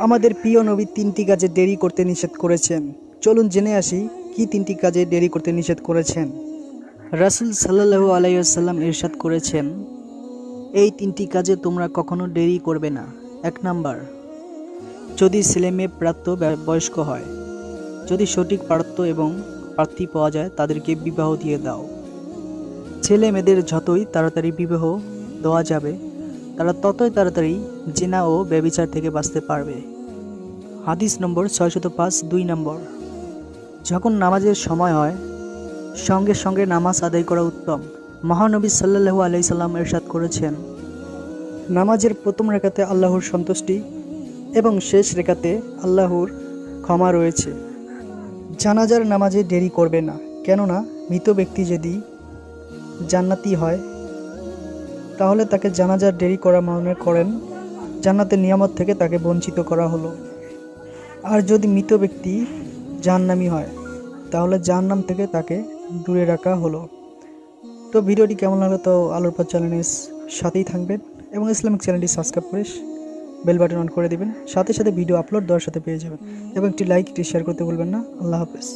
আমাদের প্রিয় নবী তিনটি কাজে দেরি করতে নিষেধ করেছেন। চলুন জেনে আসি কি তিনটি কাজে দেরি করতে নিষেধ করেছেন। রাসূল সাল্লাল্লাহু আলাইহি ওয়াসাল্লাম ইরশাদ করেছেন, এই তিনটি কাজে তোমরা কখনো দেরি করবে না। 1 নাম্বার, যদি ছেলেমেয়ে প্রাপ্ত বয়স্ক হয়, যদি সঠিক পাত্র এবং প্রার্থী পাওয়া যায় তাদেরকে বিবাহ দিয়ে দাও। ছেলে মেয়েদের যতই তাড়াতাড়ি বিবাহ দেওয়া যাবে তারা ততই তাড়াতাড়ি জিনা ও ব্যভিচার থেকে বাঁচতে পারবে। হাদিস নম্বর 605। 2 নম্বর, যখন নামাজের সময় হয় সঙ্গে সঙ্গে নামাজ আদায় করা উত্তম। মহানবী সাল্লাল্লাহু আলাইহি সাল্লাম ইরশাদ করেছেন, নামাজের প্রথম রাকাতে আল্লাহর সন্তুষ্টি এবং শেষ রাকাতে আল্লাহর ক্ষমা রয়েছে। জানাজার নামাজে দেরি করবে না, কেননা মৃত ব্যক্তি যদি জান্নাতি হয় তাহলে তাকে জানাজার দেরি করা মনে করেন জান্নাতের নিয়ামত থেকে তাকে বঞ্চিত করা হলো। আর যদি মৃত ব্যক্তি জাহান্নামী হয় তাহলে জাহান্নাম থেকে তাকে দূরে রাখা হলো। তো ভিডিওটি কেমন লাগলো তো আলোর পথ চ্যানেলের সাথেই থাকবেন এবং ইসলামিক চ্যানেলটি সাবস্ক্রাইব করে বেল বাটন অন করে দিবেন। সাথে সাথে ভিডিও আপলোড দেওয়ার সাথে পেয়ে যাবেন এবং একটি লাইক একটি শেয়ার করতে ভুলবেন না। আল্লাহ হাফেজ।